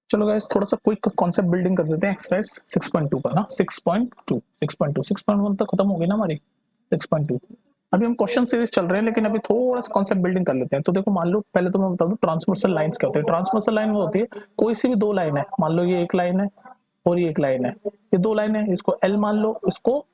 चलो गाइस थोड़ा सा क्विक कॉन्सेप्ट बिल्डिंग कर देते हैं एक्सरसाइज 6.2 का ना 6.1 तो खत्म हो गई ना हमारी 6.2। अभी हम क्वेश्चन सीरीज चल रहे हैं लेकिन अभी थोड़ा सा कॉन्सेप्ट बिल्डिंग कर लेते हैं। तो देखो मान लो पहले तो मैं बता दूं ट्रांसवर्सल लाइंस क्या होती है। ट्रांसवर्सल लाइन वो होती है कोई सी भी दो लाइन है, मान लो ये एक लाइन है और ये एक लाइन है, ये दो लाइन है, इसको एल मान लो, इसको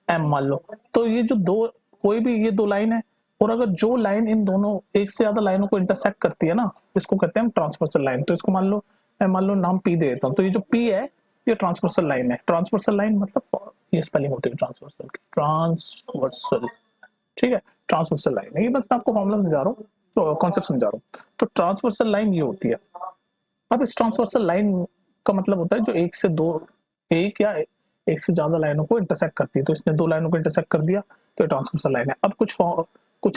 एम मान लो। तो ये जो दो कोई भी ये दो लाइन है और अगर जो लाइन इन दोनों एक से ज्यादा लाइनों को इंटरसेक्ट करती है ना, इसको कहते हैं हम ट्रांसवर्सल लाइन। तो इसको मान लो मैं मान लो नाम पी दे देता हूँ। तो ये जो पी है ये ट्रांसवर्सल लाइन है। ट्रांसवर्सल लाइन मतलब ये स्पेलिंग होती है ट्रांसवर्सल की, ट्रांसवर्सल, ठीक है, ट्रांसवर्सल लाइन है। ये बस मैं आपको फॉर्मूला समझा रहा हूँ, तो कॉन्सेप्ट समझा रहा हूँ। तो ट्रांसवर्सल लाइन ये होती है। अब इस ट्रांसवर्सल लाइन का मतलब होता है जो एक से दो, एक या एक से ज्यादा लाइनों को इंटरसेक्ट करती है। तो इसने दो लाइनों को इंटरसेक्ट कर दिया तो ये ट्रांसवर्सल लाइन है। अब कुछ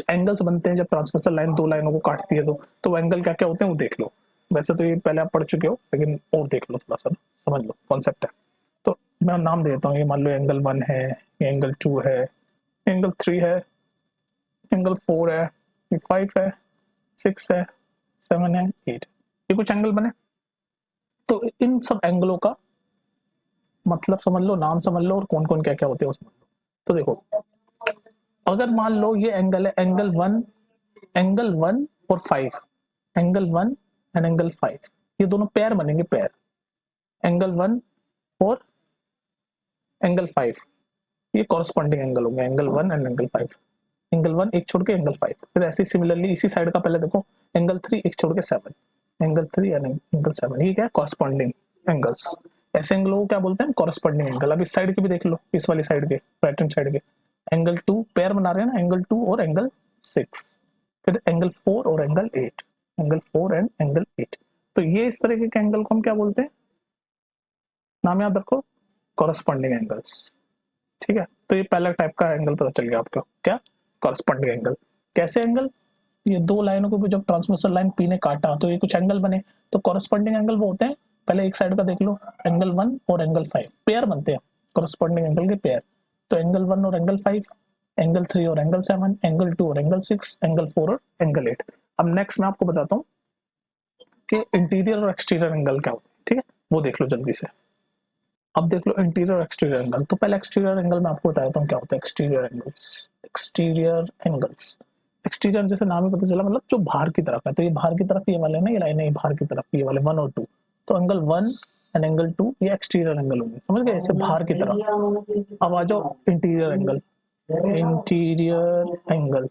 एंगल्स बनते हैं जब ट्रांसवर्सल लाइन दो लाइनों को काटती है। तो एंगल क्या क्या होते हैं वो देख लो। वैसे तो ये पहले आप पढ़ चुके हो लेकिन और देख लो, थोड़ा सा समझ लो कॉन्सेप्ट है। तो मैं नाम दे देता हूँ, ये मान लो एंगल 1 है, ये एंगल 2 है, एंगल 3 है, एंगल 4 है, ये 5 है, 6 है, 7 है, 8। ये कुछ एंगल बने। तो इन सब एंगलों का मतलब समझ लो, नाम समझ लो और कौन कौन क्या क्या होते हैं वो समझ लो। तो देखो अगर मान लो ये एंगल है एंगल 1 और 5, एंगल 1 एंड एंगल 5, ये दोनों पेयर बनेंगे, पेयर, एंगल 1 और एंगल 5, ये कॉरस्पॉन्डिंग एंगल होंगे, एंगल 1 एंड एंगल 5। एंगल 1 एक छोड़ के एंगल 5, फिर ऐसे सिमिलरली इसी साइड का पहले देखो एंगल 3 एक छोड़ के 7, एंगल 3 एंड एंगल 7, ये क्या है कॉरस्पॉन्डिंग एंगल्स। ऐसे एंगलों को क्या बोलते हैं कॉरस्पॉन्डिंग एंगल। अब इस साइड के भी देख लो, इस वाली साइड के, राइट हैंड साइड के एंगल 2 पेयर बना रहे हैं ना, एंगल 2 और एंगल 6, फिर एंगल 4 और एंगल 8, एंगल 4 एंड एंगल 8। तो ये इस तरह के एंगल को हम क्या बोलते हैं, नाम याद रखो, कॉरस्पॉन्डिंग एंगल्स। ठीक है, तो ये पहला टाइप का एंगल पता चल गया आपको, क्या कॉरस्पॉन्डिंग एंगल। कैसे एंगल, ये दो लाइनों को भी जब ट्रांसवर्सल लाइन पी ने काटा तो ये कुछ एंगल बने। तो कॉरस्पॉन्डिंग एंगल वो होते हैं, पहले एक साइड का देख लो, एंगल 1 और एंगल 5 पेयर बनते हैं, कॉरस्पॉन्डिंग एंगल के पेयर। तो एंगल 1 और एंगल 5, एंगल 3 और एंगल 7, एंगल 2 और एंगल 6, एंगल 4 और एंगल 8। अब नेक्स्ट मैं आपको बताता हूँ कि इंटीरियर और एक्सटीरियर एंगल क्या होता है। ठीक है, वो देख लो जल्दी से। अब देख लो इंटीरियर और एक्सटीरियर एंगल। तो पहले एक्सटीरियर एंगल मैं आपको बताता हूँ क्या होता है exterior angles. Exterior angles, exterior जैसे नाम ही पता चला मतलब जो बाहर की तरफ है। तो ये बाहर की तरफ ये वाले ना, ये लाइन है बाहर की तरफ, ये वाले 1 और 2। तो एंगल 1 एंड एंगल 2 ये एक्सटीरियर एंगल होंगे, समझ गए, ऐसे बाहर की तरफ। अब आ जाओ interior angle. Interior angle,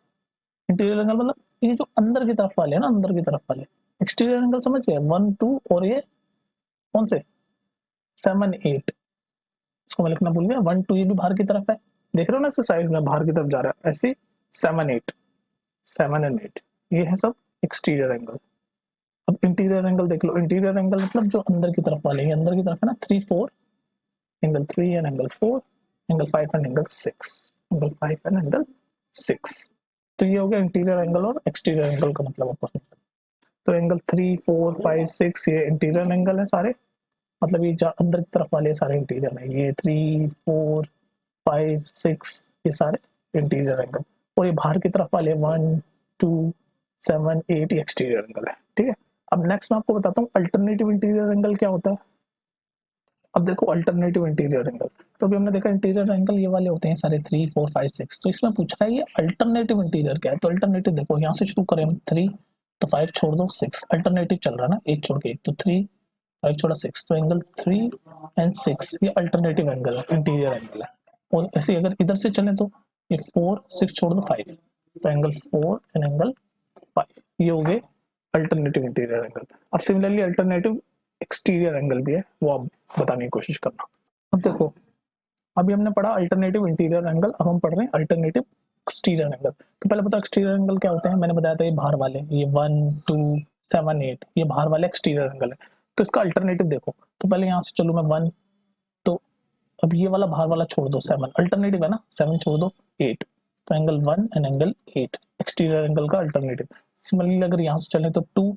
interior angle मतलब ये जो अंदर की तरफ वाले है ना, अंदर की तरफ वाले। एक्सटीरियर एंगल समझ गए, 1 2 और ये कौन से 7 8। इसको मैं लिखना भूल गया, 1 2 ये भी बाहर की तरफ है, देख रहे हो ना इसके साइज में बाहर की तरफ जा रहा है। ऐसे 7 8, 7 एंड 8 ये है सब एक्सटीरियर एंगल। अब इंटीरियर एंगल देख लो, इंटीरियर एंगल मतलब जो अंदर की तरफ वाले, ये अंदर की तरफ है ना, 3 4, angle 3 and angle 4, angle 5 and angle 6, angle 5 and angle 6। तो ये हो गया इंटीरियर एंगल और एक्सटीरियर एंगल का मतलब आपको समझ। तो एंगल 3 4 5 6 ये इंटीरियर एंगल है सारे, मतलब ये अंदर की तरफ वाले सारे इंटीरियर है। ये 3 4 5 6 ये सारे इंटीरियर एंगल, और ये बाहर की तरफ वाले 1 2 7 8 ये एक्सटीरियर एंगल है। ठीक है, अब नेक्स्ट मैं आपको बताता हूँ अल्टरनेटिव इंटीरियर एंगल क्या होता है। अब देखो अल्टरनेटिव इंटीरियर एंगल, तो अभी हमने देखा इंटीरियर एंगल ये वाले होते हैं सारे 3 4 5 6। तो इसमें पूछा है ये अल्टरनेटिव इंटीरियर क्या है। तो अल्टरनेटिव देखो यहाँ से शुरू करें हम 3, तो 5 छोड़ दो 6, अल्टरनेटिव चल रहा है ना, एक छोड़ के एक, तो 3 5 छोड़ा 6, तो एंगल 3 एंड 6 ये अल्टरनेटिव एंगल है, इंटीरियर एंगल है। और ऐसे अगर इधर से चले तो ये 4 6 छोड़ दो 5, तो एंगल 4 एंड एंगल 5 ये हो गए अल्टरनेटिव इंटीरियर एंगल। अब सिमिलरली अल्टरनेटिव एक्सटीरियर एंगल भी है, वो आप बताने की कोशिश करना। अब देखो अभी हमने पढ़ा अल्टरनेटिव इंटीरियर एंगल, अब हम पढ़ रहे हैं अल्टरनेटिव एक्सटीरियर एंगल। तो पहले बताओ एक्सटीरियर एंगल क्या होते हैं। मैंने बताया था ये बाहर वाले, ये 1 2 7 8 ये बाहर वाले एक्सटीरियर एंगल है। तो इसका अल्टरनेटिव देखो, तो पहले यहाँ से चलूँ मैं 1, तो अब ये वाला बाहर वाला छोड़ दो 7, अल्टरनेटिव है ना, 7 छोड़ दो 8, तो angle 1 and angle 8 exterior angle का अल्टरनेटिव। सिमिलरली अगर यहाँ से चले तो 2,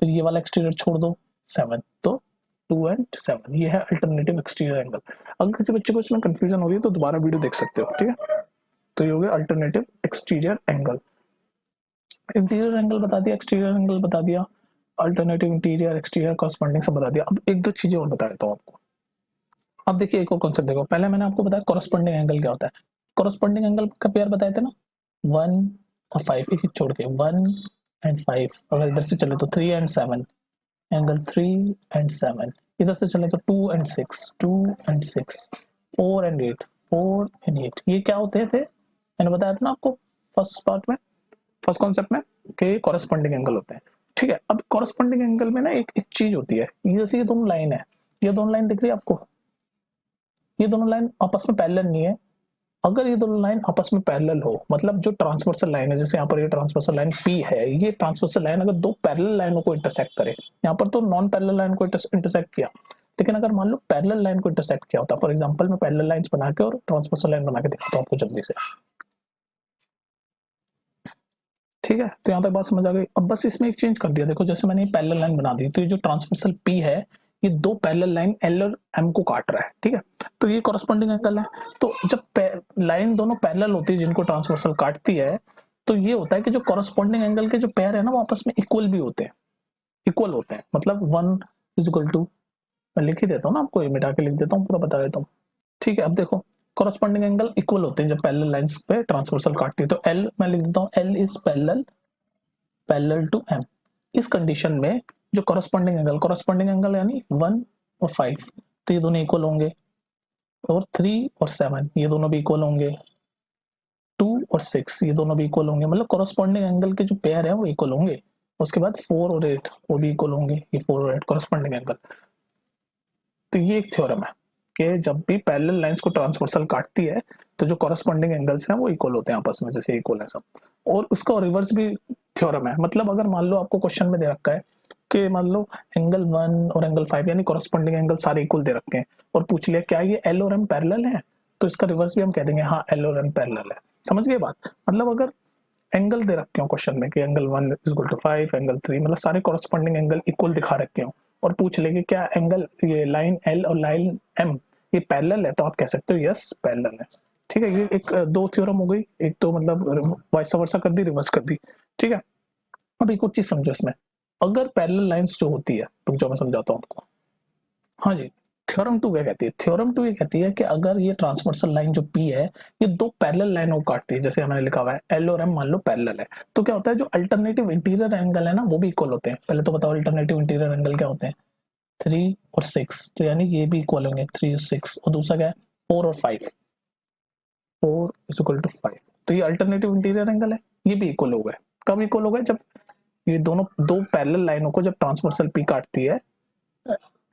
फिर ये वाला एक्सटीरियर छोड़ दो 7, तो 2 एंड 7 ये है अल्टरनेटिव एक्सटीरियर एंगल। अगर किसी बच्चे को इसमें कंफ्यूजन हो रही है तो दोबारा वीडियो देख सकते हो। ठीक है, तो ये हो गया alternative exterior angle. Interior angle बता दिया, एक्सटीरियर एंगल बता दिया। अल्टरनेटिव इंटीरियर एक्सटीरियर कॉरस्पॉन्डिंग सब बता दिया। अब एक दो चीजें और बता देता हूँ आपको। अब देखिए एक और कॉन्सेप्ट देखो, पहले मैंने आपको बताया कॉरस्पॉन्डिंग एंगल क्या होता है। कॉरस्पॉन्डिंग एंगल का पेयर बताए थे ना, 1 और 5, एक एक छोड़ के 1 एंड 5, अगर इधर से चले तो 3 एंड 7, एंगल 3 एंड 7, इधर से चले तो 2 एंड 6, 2 एंड 6, 4 एंड 8, 4 एंड 8, ये क्या होते थे मैंने बताया था ना आपको फर्स्ट पार्ट में, फर्स्ट कॉन्सेप्ट में, कि कॉरस्पॉन्डिंग एंगल होते हैं। ठीक है, अब कॉरस्पॉन्डिंग एंगल में ना एक चीज होती है, ये जैसे ये दोनों लाइन है, ये दोनों लाइन दिख रही है आपको, ये दोनों लाइन आपस में पैरेलल नहीं है। अगर ये दोनों लाइन आपस में पैरेलल हो, मतलब जो ट्रांसवर्सल लाइन है, जैसे यहाँ पर ये ट्रांसवर्सल लाइन P है, ये ट्रांसवर्सल लाइन अगर दो पैरेलल लाइनों को इंटरसेक्ट करे, यहाँ पर तो नॉन पैरेलल लाइन को इंटरसेक्ट किया, लेकिन अगर मान लो पैरेलल लाइन को इंटरसेक्ट किया होता, फॉर एग्जांपल मैं पैरेलल लाइंस बना के और ट्रांसवर्सल लाइन बना के दिखाता हूँ आपको जल्दी से। ठीक है, तो यहाँ तक बात समझ आ गई। अब बस इसमें एक चेंज कर दिया, देखो जैसे मैंने पैरेलल लाइन बना दी, तो ये जो ट्रांसवर्सल P है, ये दो पैरेलल लाइन L और M को काट रहा है। ठीक है, तो ये कॉरस्पॉन्डिंग एंगल है। तो जब लाइन दोनों पैरेलल होती है जिनको ट्रांसवर्सल काटती है, तो ये होता है कि जो कॉरस्पॉन्डिंग एंगल के जो पेयर है ना, वो आपस में इक्वल भी होते हैं, इक्वल होते हैं, मतलब 1 इज इक्वल टू, मैं लिख ही देता हूँ ना आपको, ये मिटा के लिख देता हूँ, पूरा बता देता हूँ। ठीक है, अब देखो कॉरस्पॉन्डिंग एंगल इक्वल होते हैं जब पैरेलल लाइंस पे ट्रांसवर्सल काटती है, तो L मैं लिख देता हूँ, L is parallel to M। इस कंडीशन में जो कॉरस्पॉन्डिंग एंगल यानी 1 और 5, तो ये दोनों इक्वल होंगे, और 3 और 7 ये दोनों भी इक्वल होंगे, 2 और 6 ये दोनों भी इक्वल होंगे, मतलब कॉरस्पॉन्डिंग एंगल के जो पेयर है वो इक्वल होंगे। उसके बाद 4 और 8 वो भी इक्वल होंगे, ये 4 और 8 कॉरस्पॉन्डिंग एंगल। तो ये एक थ्योरम है कि जब भी पैरेलल लाइंस को ट्रांसवर्सल काटती है, तो जो कॉरस्पॉन्डिंग एंगल्स हैं वो इक्वल होते हैं आपस में, जैसे इक्वल है सब। और उसका रिवर्स भी थ्योरम है, मतलब अगर मान लो आपको क्वेश्चन में दे रखा है कि मान लो एंगल 1 और एंगल 5 यानी कॉरस्पॉन्डिंग एंगल सारे इक्वल दे रखे हैं, और पूछ लिया क्या ये L और M पैरेलल है, तो इसका रिवर्स भी हम कह देंगे हाँ L और M पैरेलल है। समझ गए बात? मतलब अगर एंगल दे रखे हो क्वेश्चन में कि angle 1 is equal to 5, angle 3, मतलब सारे कॉरस्पॉन्डिंग एंगल इक्वल दिखा रखे हो, और पूछ ले कि क्या एंगल ये लाइन L और लाइन M ये पैरेलल है, तो आप कह सकते हो यस पैरेलल है। ठीक है, ये एक दो थ्योरम हो गई, एक तो मतलब वाइस वर्सा कर दी, रिवर्स कर दी। ठीक है, अब एक और चीज समझो इसमें, अगर पैरेलल लाइंस जो होती है, तो जो मैं समझाता हूँ आपको। हाँ जी, थ्योरम 2 क्या कहती है? थ्योरम 2 ये कहती है कि अगर ये ट्रांसवर्सल लाइन जो P है, ये दो पैरेलल लाइनों को काटती है, जैसे हमने लिखा हुआ है L और M मान लो पैरेलल है, तो क्या होता है जो अल्टरनेटिव इंटीरियर एंगल है ना, वो भी इक्वल होते हैं। पहले तो बताओ अल्टरनेटिव इंटीरियर एंगल क्या होते हैं, 3 और 6, तो यानी ये भी इक्वल होंगे 3 और 6, और दूसरा क्या है 4 और 5, 4 इज इक्वल टू 5, तो ये अल्टरनेटिव इंटीरियर एंगल है, ये भी इक्वल हो गए। कब इक्वल हो गए? जब ये दोनों दो पैरेलल लाइनों को जब ट्रांसवर्सल P काटती है,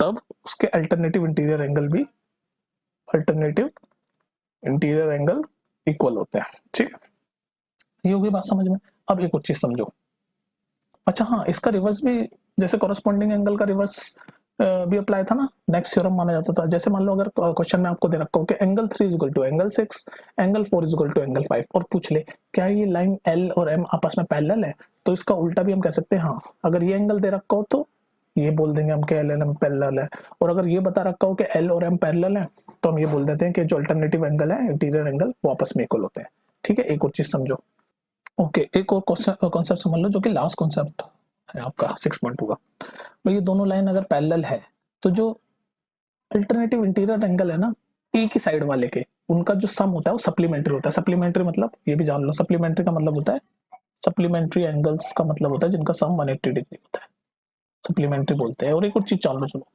तब उसके अल्टरनेटिव इंटीरियर एंगल भी अल्टरनेटिव इंटीरियर एंगल इक्वल होते हैं। ठीक है, ये होगी बात समझ में। अब एक और चीज समझो, अच्छा हाँ, इसका रिवर्स भी, जैसे कॉरस्पॉन्डिंग एंगल का रिवर्स भी अप्लाई था ना, नेक्स्ट थ्योरम माना जाता था। जैसे मान लो अगर क्वेश्चन में आपको दे रखा हो कि angle 3 is equal to angle 6, angle 4 is equal to angle 5, और पूछ ले क्या ये लाइन L और M आपस में पैरेलल है, तो इसका उल्टा भी हम कह सकते हैं हाँ। अगर ये एंगल दे रखा हो तो ये बोल देंगे हम कि L और M पैरेलल है, और अगर ये बता रखा हो कि L और M पैरेलल है, तो हम ये बोल देते हैं कि जो अल्टरनेटिव एंगल है इंटीरियर एंगल वो आपस में इक्वल होते हैं। ठीक है, एक और चीज समझो। ओके, एक और कॉन्सेप्ट समझ लो जो कि लास्ट कॉन्सेप्ट है आपका 6.2 का। तो ये दोनों लाइन अगर पैरेलल है, तो जो अल्टरनेटिव इंटीरियर एंगल है ना, एक ही साइड वाले के, उनका जो सम होता है वो सप्लीमेंट्री होता है। सप्लीमेंट्री मतलब ये भी जान लो, सप्लीमेंट्री का मतलब होता है, सप्लीमेंट्री एंगल्स का मतलब होता है जिनका सम 180 डिग्री होता है, सप्लीमेंट्री बोलते हैं। और एक और चीज जान लो, चलो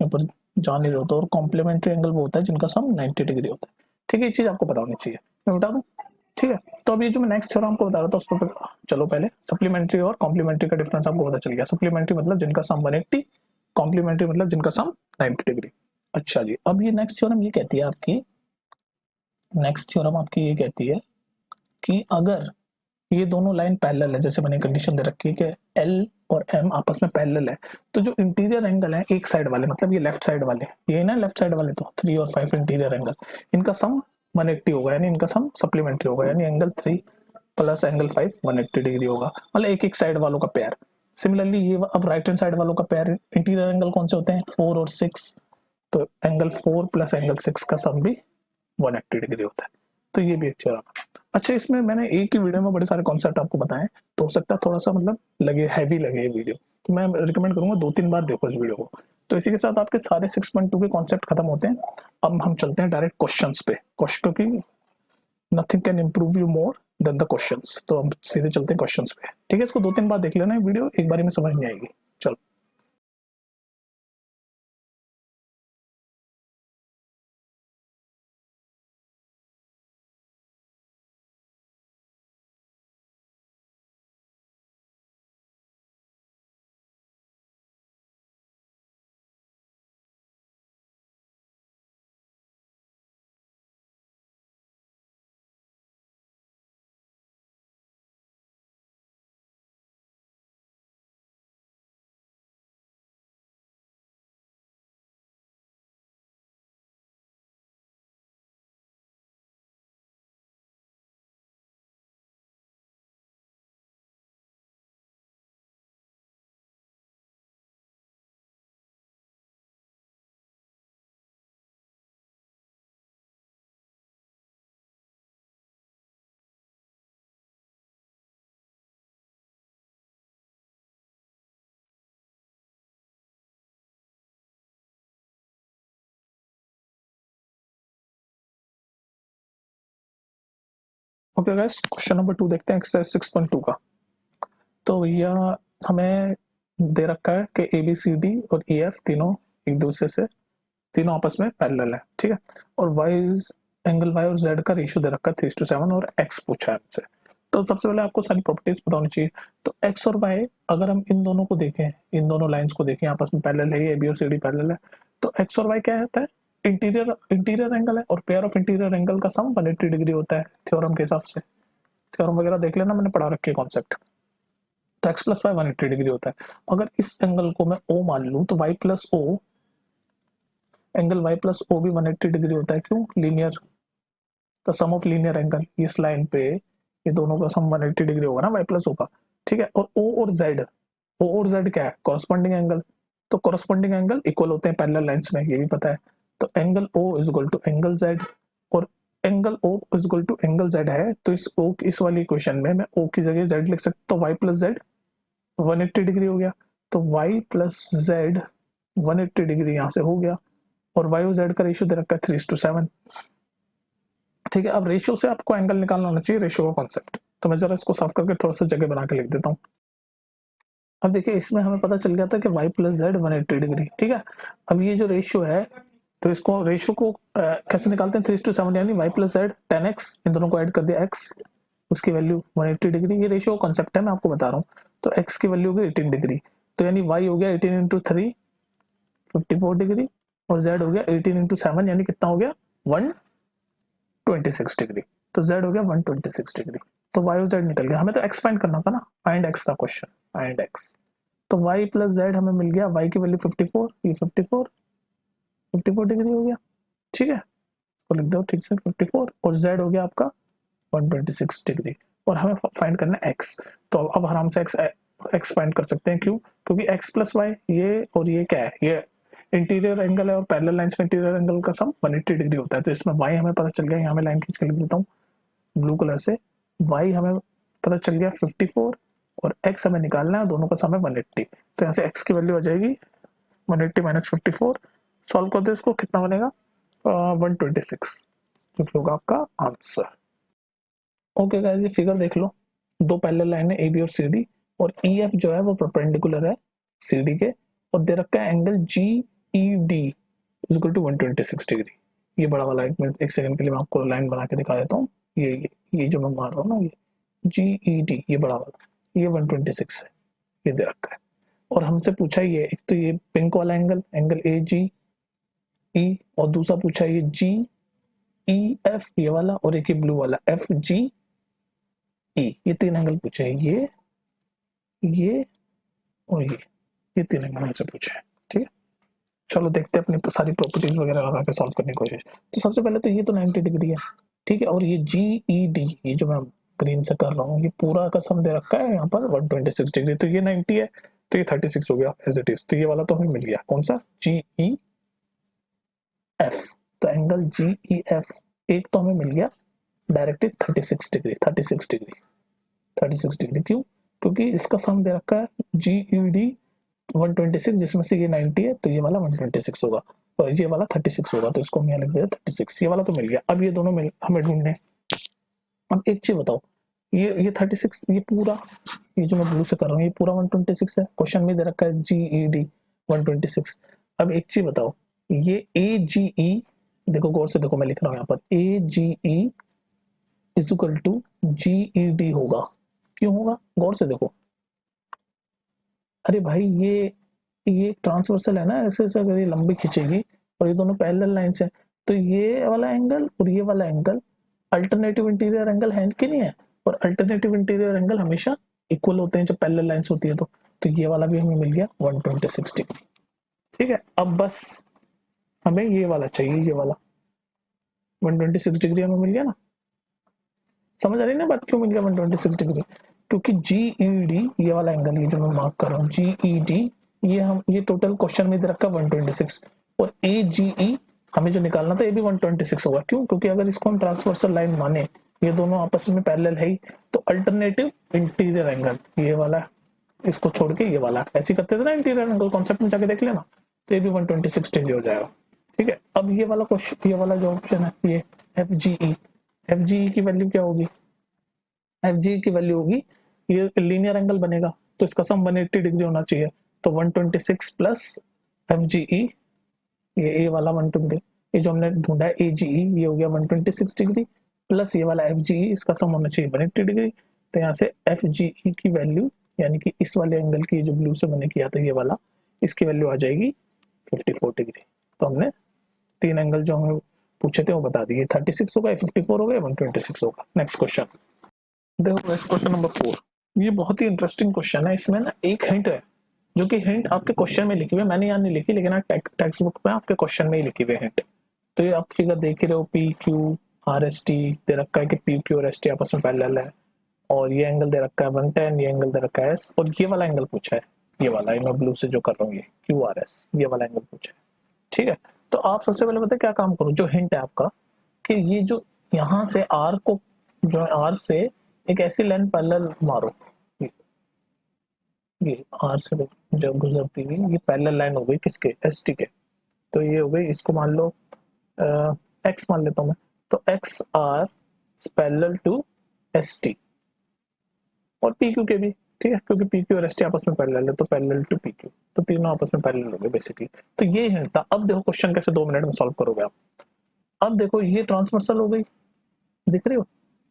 यहाँ पर जान ही रहे हो तो, और कॉम्प्लीमेंट्री एंगल वो होता है जिनका सम 90 डिग्री होता है। ठीक है, ये चीज आपको पता होनी चाहिए, मैं बता दूं। ठीक है, तो अब ये जो मैं नेक्स्ट थ्योरम आपको बता रहा था, उसको चलो पहले सप्लीमेंट्री और कॉम्प्लीमेंट्री का डिफरेंस आपको पता चल गया। सप्लीमेंट्री मतलब जिनका सम 180, कॉम्प्लीमेंट्री मतलब जिनका सम 90 डिग्री। अच्छा जी, अब ये नेक्स्ट थ्योरम ये कहती है आपकी, नेक्स्ट थ्योरम आपकी ये कहती है कि अगर ये दोनों लाइन पैरेलल है, जैसे मैंने कंडीशन दे रखी है कि L और M आपस में पैरेलल है, तो जो इंटीरियर एंगल है एक साइड वाले, मतलब ये लेफ्ट साइड वाले, ये ना लेफ्ट साइड वाले, तो 3 और 5 इंटीरियर एंगल, इनका सम 180 होगा, यानी इनका सम सप्लीमेंट्री होगा, यानी एंगल 3 प्लस एंगल 5 180 डिग्री होगा, मतलब एक एक साइड वालों का पेयर। सिमिलरली ये अब राइट हैंड साइड वालों का पेयर इंटीरियर एंगल कौन से होते हैं, 4 और 6, तो एंगल 4 प्लस एंगल 6 का सम भी 180 डिग्री होता है। तो ये भी एक थ्योरम है। अच्छा, इसमें मैंने एक ही वीडियो में बड़े सारे कॉन्सेप्ट आपको बताए, तो हो सकता है थोड़ा सा मतलब लगे हैवी लगे ये वीडियो, तो मैं रिकमेंड करूंगा 2-3 बार देखो इस वीडियो को। तो इसी के साथ आपके सारे 6.2 के कॉन्सेप्ट खत्म होते हैं। अब हम चलते हैं डायरेक्ट क्वेश्चंस पे, क्वेश्चन, क्योंकि nothing can improve you more than the questions. तो हम सीधे चलते हैं क्वेश्चंस पे, ठीक है। इसको 2-3 बार देख लेना वीडियो, एक बारी में समझ नहीं आएगी। चलो ओके गाइस, क्वेश्चन नंबर 2 देखते हैं, एक्सरसाइज 6.2 का। तो भैया हमें दे रखा है कि ए बी सी डी और ई एफ तीनों एक दूसरे से, तीनों आपस में पैरेलल है, ठीक है। और वाई, एंगल वाई और जेड का रेशियो दे रखा है 3:7 और एक्स पूछा है हमसे। तो सबसे पहले आपको सारी प्रॉपर्टीज पता होनी चाहिए। तो एक्स और वाई, अगर हम इन दोनों को देखें, इन दोनों लाइंस को देखें, आपस में पैरेलल है, ए बी और सी डी पैरेलल है। तो एक्स और वाई क्या होता है, इंटीरियर इंटीरियर एंगल है, और पेयर ऑफ इंटीरियर एंगल का सम 180 डिग्री होता है थ्योरम के हिसाब से। थ्योरम वगैरह देख लेना, मैंने पढ़ा रखे कॉन्सेप्ट। तो एक्स प्लस वाई 180 डिग्री होता है। अगर इस एंगल को मैं ओ मान लूं तो Y plus O, angle Y plus O भी 180 डिग्री होता है। क्यों? Linear, the sum of linear angle, इस लाइन पे ये दोनों का सम 180 डिग्री होगा ना वाई प्लस ओ का, ठीक है। और ओ और जेड, ओ और जेड क्या है, कॉरस्पॉन्डिंग एंगल। तो कॉरस्पॉन्डिंग एंगल इक्वल होते हैं पैरेलल लाइंस में, ये भी पता है। तो angle O is equal to angle Z, और angle O is equal to angle Z है। तो इस ओ, इस वाली इक्वेशन में मैं ओ की जगह जेड लिख सकता हूँ। तो वाई प्लस जेड 180 डिग्री हो गया। तो y प्लस जेड 180 डिग्री यहाँ से हो गया। और y और z का रेशियो दे रखा है 3:7, ठीक है। अब रेशियो से आपको एंगल निकालना होना चाहिए, रेशियो का कॉन्सेप्ट। तो मैं जरा इसको साफ करके थोड़ा सा जगह बना के लिख देता हूँ। अब देखिए, इसमें हमें पता चल गया था कि y प्लस जेड 180 डिग्री, ठीक है। अब ये जो रेशियो है, तो इसको रेशियो को कैसे निकालते हैं, 3:7 यानी y प्लस जेड 10x, इन दोनों को ऐड कर दिया x, उसकी वैल्यू 180 डिग्री। ये रेशियो कॉन्सेप्ट है, मैं आपको बता रहा हूँ। तो x की वैल्यू होगी 18 डिग्री, तो यानी y हो गया 18 इंटू 3 54 डिग्री, और z हो गया 18 इंटू 7 यानी कितना हो गया 126 डिग्री। तो z हो गया 126 डिग्री। तो y और z निकल गया। हमें तो x फाइंड करना था ना, फाइंड x था क्वेश्चन, फाइंड x। तो y प्लस जेड हमें मिल गया, y की वैल्यू 54, ये 54 डिग्री हो गया, ठीक है। तो लिख दो ठीक से 54, और z हो गया आपका 126 डिग्री। और हमें फाइंड करना है x। तो अब आराम से x फाइंड कर सकते हैं। क्यों? क्योंकि x प्लस वाई, ये और ये क्या है, ये इंटीरियर एंगल है, और पैरेलल लाइंस में इंटीरियर एंगल का सम 180 डिग्री होता है। तो इसमें y हमें पता चल गया, यहाँ मैं लाइन खींच के लिख देता हूँ ब्लू कलर से। y हमें पता चल गया 54, और x हमें निकालना है, दोनों का सम है 180। तो यहाँ से x की वैल्यू आ जाएगी 180 माइनस 54। सॉल्व कर दो इसको, कितना बनेगा 126, जो कि होगा आपका आंसर। ओके गाइस, ये फिगर देख लो, दो पैरेलल लाइन है ए बी और सी डी, और ई एफ जो है वो परपेंडिकुलर है सी डी के, और दे रखा है angle G E D is equal to 126 degree. ये बड़ा वाला, एक मिनट, एक सेकंड के लिए मैं आपको लाइन बना के दिखा देता हूँ। ये जो मैं मार रहा हूँ ना, ये जी ई डी, ये बड़ा वाला, ये 126 है, ये दे रखा है। और हमसे पूछा ये, एक तो ये पिंक वाला एंगल, एंगल ए जी ई, और दूसरा पूछा ये जी ई एफ, ये वाला, और एक ये ब्लू वाला एफ जी ई। ये तीन एंगल पूछे हैं, ये और ये तीन एंगल हमसे पूछे हैं, ठीक है। चलो देखते हैं अपनी सारी प्रॉपर्टीज वगैरह लगा के सॉल्व करने की कोशिश। तो सबसे पहले तो ये तो 90 डिग्री है, ठीक है। और ये जी ई डी, ये जो मैं ग्रीन से कर रहा हूँ, ये पूरा का सम दे रखा है यहाँ पर 126 डिग्री। तो ये 90 है, तो ये 36 हो गया एज इट इज। तो ये वाला तो हमें मिल गया, कौन सा, जी ई एफ। तो एंगल जी ई एफ एक तो हमें मिल गया डायरेक्टली 36 डिग्री, 36 डिग्री, 36 डिग्री। क्यों? क्योंकि इसका सम दे रखा है जी ई डी 126 जिसमें से ये 90 है तो ये वाला 126 होगा और ये वाला 36 होगा, तो इसको हम यहाँ लिख देते 36। ये वाला तो मिल गया। अब ये दोनों मिल हमें ढूंढने। अब एक चीज बताओ, ये 36, ये पूरा, ये जो मैं ब्लू से कर रहा हूँ ये पूरा 126 है। क्वेश्चन में दे रखा है GED 126। अब एक चीज बताओ, ये AGE, देखो गौर से देखो, मैं लिख रहा हूँ यहाँ पर AGE is equal to GED होगा। क्यों होगा? गौर से देखो। अरे भाई ये ट्रांसवर्सल है ना, ऐसे ऐसे अगर ये लंबी खींचेगी और ये दोनों पैरेलल लाइंस है तो ये वाला एंगल और ये वाला एंगल अल्टरनेटिव इंटीरियर एंगल है कि नहीं है? और अल्टरनेटिव इंटीरियर एंगल हमेशा इक्वल होते हैं जब पैरेलल लाइंस होती है तो ये वाला भी हमें मिल गया 126 डिग्री। ठीक है, अब बस हमें ये वाला चाहिए, ये वाला 126 डिग्री हमें मिल गया ना। समझ आ रही है ना बात, क्यों मिल गया 126 डिग्री? क्योंकि GED ये वाला एंगल, ये जो मैं मार्क कर रहा हूँ GED, ये टोटल क्वेश्चन में दे रखा 126 और AGE हमें जो निकालना था ये भी 126 होगा। क्यों? क्योंकि अगर इसको हम ट्रांसवर्सल लाइन माने, ये दोनों आपस में पैरेलल है ही, तो अल्टरनेटिव इंटीरियर एंगल ये वाला, इसको छोड़ के ये वाला, ऐसे करते थे ना इंटीरियर एंगल, कॉन्सेप्ट में जाके देख लेना, तो ये भी 126 डिग्री हो जाएगा। ठीक है, अब ये वाला क्वेश्चन, ये वाला जो ऑप्शन है ये FGE की वैल्यू क्या होगी? FGE की वैल्यू होगी, ये लीनियर एंगल बनेगा तो इसका सम 180 डिग्री होना चाहिए, तो 126 प्लस FGE, ये ए वाला 120, ये जो हमने ढूंढा है AGE ये हो गया 126 डिग्री प्लस ये वाला FGE, इसका सम होना चाहिए 180 डिग्री। तो यहाँ से FGE की वैल्यू, यानी कि इस वाले एंगल की जो ब्लू से मैंने किया था ये वाला, इसकी वैल्यू आ जाएगी 54 डिग्री। तो हमने तीन एंगल जो हमें पूछे थे वो बता दिए, 36 होगा, 54 होगा, 126 होगा। नेक्स्ट क्वेश्चन देखो, क्वेश्चन नंबर 4। ये बहुत ही इंटरेस्टिंग क्वेश्चन है। इसमें ना एक हिंट है, जो कि हिंट आपके क्वेश्चन में लिखी हुई है, मैंने यहाँ नहीं लिखी, लेकिन टेक्स्ट बुक में आपके क्वेश्चन में ही लिखी हुई है हिंट। तो ये आप फिगर देख ही रहे हो, PQRST दे रखा है कि PQ और ST आपस में पैरेलल है, और ये एंगल दे रखा है 110, ये एंगल दे रखा है S, और ये वाला एंगल पूछा है, ये वाला मैं ब्लू से जो कर रहा हूँ ये QRS, ये वाला एंगल पूछा है। ठीक है, तो आप सबसे पहले पता क्या काम करो, जो हिंट है आपका कि ये जो यहाँ से R को, जो R से एक ऐसी लाइन पैरेलल मारो, ये R से जब गुजरती हुई ये पैरेलल लाइन हो गई किसके? ST के। तो ये हो गई, इसको मान लो X मान लेता हूँ मैं, तो XR पैरेलल टू ST और PQ के भी। ठीक है, क्योंकि PQ और ST आपस में पैरेलल है तो पैरेलल टू PQ, तो तीनों आपस में पैरेलल हो गए बेसिकली। तो ये हिंट था। अब देखो क्वेश्चन कैसे 2 मिनट में सॉल्व करोगे आप। अब देखो ये ट्रांसवर्सल हो गई, दिख रही हो,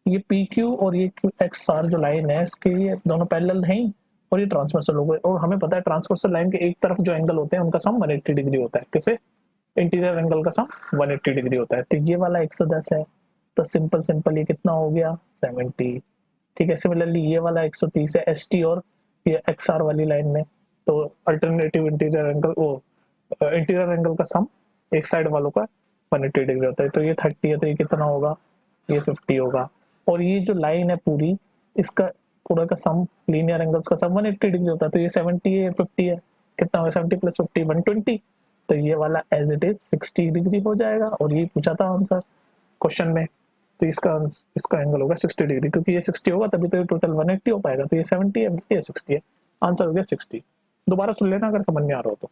ये PQ और ये XR जो लाइन है इसके ये दोनों पैरेलल हैं ही, और ये ट्रांसवर्सल हो गए। और हमें पता है ट्रांसवर्सल लाइन के एक तरफ जो एंगल होते हैं उनका सम 180 डिग्री होता है। किसे? इंटीरियर एंगल का सम 180 डिग्री होता है। तो ये वाला 110 है, तो सिंपल ये कितना हो गया? 70। ठीक है, सिमिलरली ये वाला 130 है ST और ये XR वाली लाइन में, तो अल्टरनेटिव इंटीरियर एंगल, वो इंटीरियर एंगल का सम एक साइड वालों का 180 डिग्री होता है। तो ये 30 है, तो ये कितना होगा? ये 50 होगा। और ये जो लाइन है पूरी, इसका पूरा का सम, लीनियर एंगल्स का सम 180 डिग्री होता है। तो ये 70 है, 50 है, कितना होगा? 70 प्लस 50 120। तो ये वाला एज इट इज 60 डिग्री हो जाएगा, और ये पूछा था आंसर क्वेश्चन में, तो इसका एंगल होगा 60 डिग्री, क्योंकि ये 60 होगा तभी तो ये टोटल 180 हो पाएगा। तो ये 70 है, 50 है, 60 है, आंसर हो गया 60। दोबारा सुन लेना अगर समझ में आ रहा हो तो।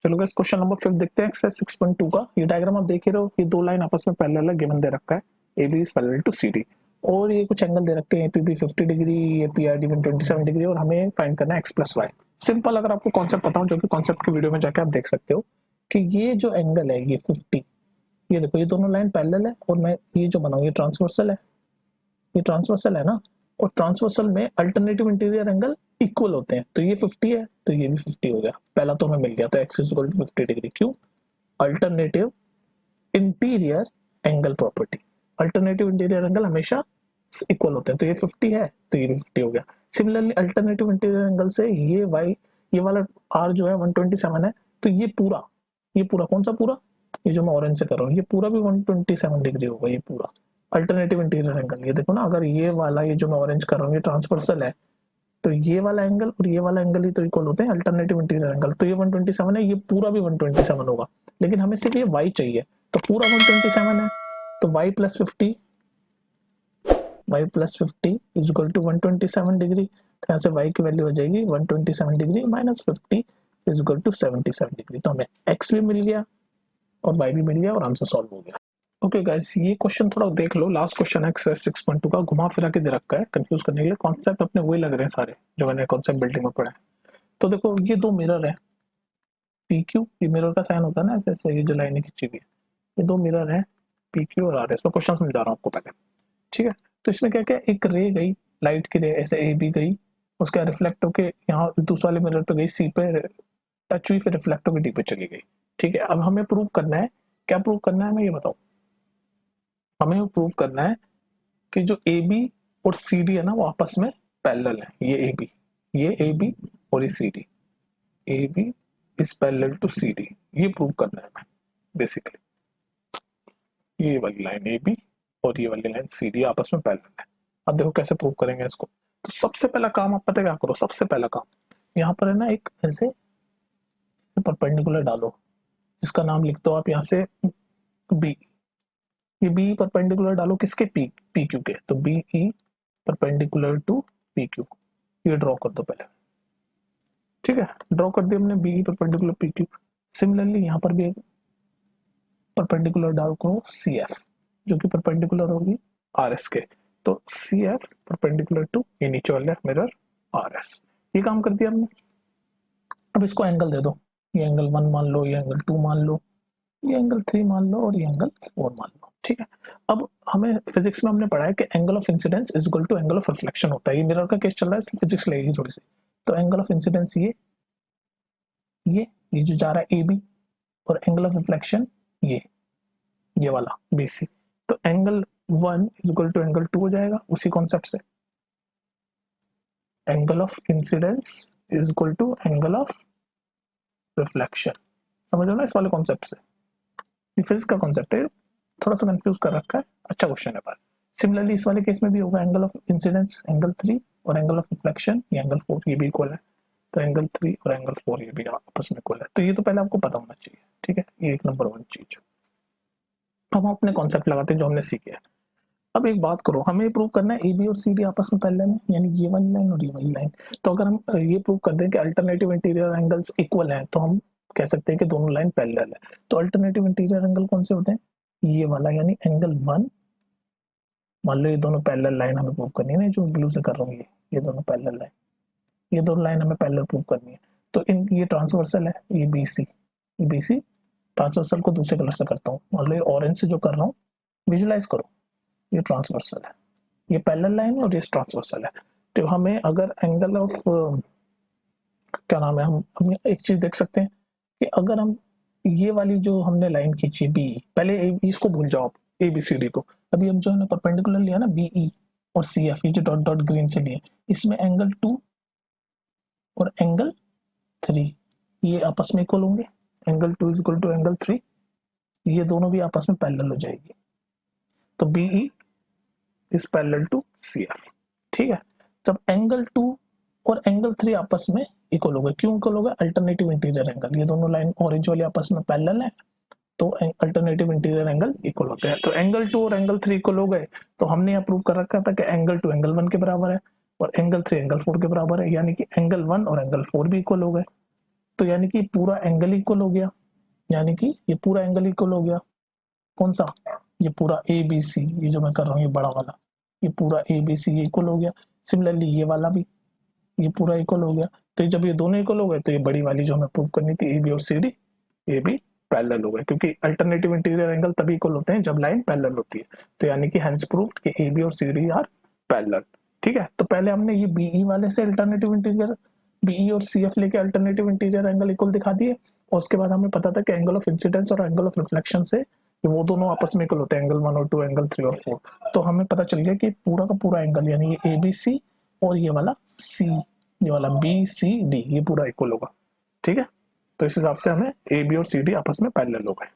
चलो गाइस, क्वेश्चन नंबर 5 देखते हैं, एक्सरसाइज 6.2 का। ये डायग्राम आप देख ही रहे हो, ये दो लाइन आपस में पैरेलल है, गिवन दे रखा है AB is parallel to CD, और ये कुछ एंगल दे रखे हैं, APB 50 डिग्री, ये PRD 127 डिग्री, और हमें फाइंड करना है x + y। सिंपल, अगर आपको कॉन्सेप्ट पता हो, जो कि कॉन्सेप्ट की वीडियो में जाके आप देख सकते हो, कि ये जो एंगल है ये 50, ये देखो ये दोनों लाइन पैरेलल है, और मैं ये जो बनाऊं ये ट्रांसवर्सल है, ये ट्रांसवर्सल है ना, और ट्रांसवर्सल में अल्टरनेटिव इंटीरियर एंगल इक्वल होते हैं। तो ये 50 है तो ये भी 50 हो गया, पहला तो हमें मिल गया। तो x = 50 डिग्री। क्यों? Alternative interior angle property, alternative interior angle हमेशा इक्वल होते हैं। तो ये 50 है तो ये भी 50 हो गया। सिमिलरली अल्टरनेटिव इंटीरियर एंगल से ये y, ये वाला r जो है 127 है, तो ये पूरा कौन सा पूरा? ये जो मैं ऑरेंज से कर रहा हूँ, ये पूरा भी 127 डिग्री होगा, ये पूरा अल्टरनेटिव इंटीरियर एंगल। ये देखो ना, अगर ये वाला, ये जो मैं ऑरेंज कर रहा हूँ ये ट्रांसवर्सल है, तो ये वाला एंगल और ये वाला एंगल ही तो इक्वल होते हैं, अल्टरनेटिव इंटीरियर एंगल। तो ये 127 है, ये पूरा भी 127 होगा, लेकिन हमें सिर्फ ये y चाहिए, तो पूरा 127 है, तो y + 50 is equal to 127 degree. तो यहाँ से y की वैल्यू हो जाएगी 127 degree minus 50 is equal to 77 degree. तो हमें x भी मिल गया और y भी मिल गया और आंसर सॉल्व हो गया। ओके गाइस, ये क्वेश्चन थोड़ा देख लो, लास्ट क्वेश्चन है एक्सरसाइज 6.2 का, घुमा फिरा के दे रखा है कंफ्यूज करने के लिए। कॉन्सेप्ट अपने वही लग रहे हैं सारे जो मैंने कॉन्सेप्ट बिल्डिंग में पढ़ा है। तो देखो ये दो मिरर है, पी क्यू, ये मिरर का साइन होता है ना, ऐसे ये जो लाइनें खींची हुई है, ये दो मिरर है पी क्यू और आर एस। मैं क्वेश्चन समझा रहा हूँ आपको पहले, ठीक है। तो इसमें क्या क्या, एक रे गई, लाइट की रे ऐसे ए बी गई, उसका रिफ्लेक्ट होके यहाँ दूसरे वाले मिरर पे गई, सी पे टच हुई, फिर रिफ्लेक्ट होके डी पे चली गई, ठीक है। अब हमें प्रूव करना है, क्या प्रूव करना है मैं ये बताऊँ। हमें प्रूव करना है कि जो ए बी और सी डी है ना वो आपस में पैरेलल है। ये ए बी और ये C D, A B is parallel to C D, ये प्रूव करना है हमें बेसिकली। ये वाली लाइन ए बी और ये वाली लाइन सी डी आपस में पैरेलल है। अब देखो कैसे प्रूव करेंगे इसको। तो सबसे पहला काम आप पता क्या करो, सबसे पहला काम यहाँ पर है ना एक ऐसे परपेंडिकुलर डालो, जिसका नाम लिख दो आप यहाँ से बी। ये बी परपेंडिकुलर डालो किसके, पी पी क्यू के, तो B E perpendicular to P Q, ये ड्रॉ कर दो पहले, ठीक है। ड्रॉ कर दिया हमने B perpendicular P Q. Similarly यहाँ पर भी एक परपेंडिकुलर डाल करो सी एफ, जो कि परपेंडिकुलर होगी आर एस के, तो सी एफ परपेंडिकुलर टू ये नीचे वाले मिरर आर एस। ये काम कर दिया हमने। अब इसको एंगल दे दो, ये एंगल 1 मान लो, ये एंगल 2 मान लो, ये एंगल 3 मान लो और ये एंगल 4 मान लो, ठीक है। अब हमें फिजिक्स में हमने पढ़ा है कि angle of incidence is equal to angle of reflection होता है। ये मिरर का केस चल रहा है इसलिए फिजिक्स लगेगी थोड़ी सी। तो एंगल ऑफ इंसिडेंस ये जो जा रहा है ए बी, और एंगल ऑफ रिफ्लेक्शन ये वाला बी सी। तो angle 1 is equal to angle 2 हो जाएगा उसी कॉन्सेप्ट से। Angle of incidence is equal to angle of reflection, समझ लो ना इस वाले कॉन्सेप्ट से। ये फिजिक्स का कॉन्सेप्ट है, थोड़ा सा कंफ्यूज कर रखा है, अच्छा क्वेश्चन है पर। सिमिलरली इस वाले केस में भी होगा एंगल ऑफ इंसिडेंस एंगल 3 और एंगल ऑफ रिफ्लेक्शन ये एंगल 4, ये भी इक्वल है। तो एंगल 3 और एंगल 4 ये भी आपस में इक्वल है। तो ये तो पहले आपको पता होना चाहिए, ठीक है। ये एक नंबर 1 चीज। अब हम अपने कॉन्सेप्ट लगाते हैं जो हमने सीखे हैं। अब एक बात करो, हमें प्रूव करना है ए बी और सी डी आपस में पैरेलल है, यानी ये वाली लाइन और ये वाली लाइन। तो अगर हम ये प्रूव कर दें कि अल्टरनेटिव इंटीरियर एंगल्स इक्वल हैं, तो हम कह सकते हैं कि दोनों लाइन पैरेलल है। तो अल्टरनेटिव इंटीरियर एंगल कौन से होते हैं, ये वाला यानी एंगल 1। मान लो ये दोनों पैरेलल लाइन हमें प्रूव करनी है ना, जो ब्लू से कर रहा हूँ ये दोनों पैरेलल लाइन, ये दोनों लाइन हमें पैरेलल प्रूव करनी है। तो इन ये ट्रांसवर्सल है, ये बी सी ट्रांसवर्सल को दूसरे कलर से करता हूँ। मान लो ये ऑरेंज से जो कर रहा हूँ, विजुलाइज करो, ये ट्रांसवर्सल है, ये पैरेलल लाइन है और ये ट्रांसवर्सल है। तो हमें अगर एंगल ऑफ क्या नाम है, हम एक चीज देख सकते हैं कि अगर हम ये वाली जो हमने लाइन खींची बी, पहले इसको भूल जाओ आप, ए बी सी डी को। अभी हम जो है परपेंडिकुलर लिया ना बी ई और सी एफ, ये जो डॉट डॉट ग्रीन से लिए, इसमें एंगल 2 और एंगल 3 ये आपस में इक्वल होंगे। Angle 2 is equal to angle 3, ये दोनों भी आपस में पैरेलल हो जाएगी। तो B E is parallel to C F, ठीक है। जब एंगल 2 और एंगल 3 आपस में इक्वल हो गए, क्यों इक्वल हो गए, अल्टरनेटिव इंटीरियर एंगल, ये दोनों लाइन ऑरेंज वाली आपस में पैरेलल है, तो अल्टरनेटिव इंटीरियर एंगल इक्वल होते हैं। तो एंगल 2 और एंगल 3 इक्वल हो गए, तो हमने यहाँ प्रूव कर रखा था कि एंगल 2 एंगल 1 के बराबर है और एंगल 3 एंगल 4 के बराबर है, यानी कि एंगल 1 और एंगल 4 भी इक्वल हो गए। तो यानी कि पूरा एंगल इक्वल हो गया, यानी कि ये पूरा एंगल इक्वल हो गया। कौन सा, ये पूरा ए बी सी, ये जो मैं कर रहा हूँ ये बड़ा वाला, ये पूरा ए बी सी इक्वल हो गया। सिमिलरली ये वाला भी, ये पूरा इक्वल हो गया। तो जब ये दोनों इक्वल हो गए, तो ये बड़ी वाली जो हमें प्रूव करनी थी ए बी और सी डी, ये भी पैरेलल हो गए, क्योंकि अल्टरनेटिव इंटीरियर एंगल तभी इक्वल होते हैं जब लाइन पैरेलल होती है। तो यानी कि हेंस प्रूव्ड कि ए बी और सी डी आर पैरेलल, ठीक है। तो पहले हमने ये बी ई वाले से अल्टरनेटिव इंटीरियर बी ई और सी एफ लेके अल्टरनेटिव इंटीरियर एंगल इक्वल दिखा दिए, और उसके बाद हमें पता था कि एंगल ऑफ इंसिडेंस और एंगल ऑफ रिफ्लेक्शन से वो दोनों आपस में इक्वल होते हैं, एंगल 1 और 2 एंगल 3 और 4। तो हमें पता चल गया कि पूरा का पूरा एंगल यानी ये ए बी सी और ये वाला सी, ये वाला बी सी डी, ये पूरा इक्वल होगा, ठीक है। तो इस हिसाब से हमें ए बी और सी डी आपस में पैरेलल हो गए।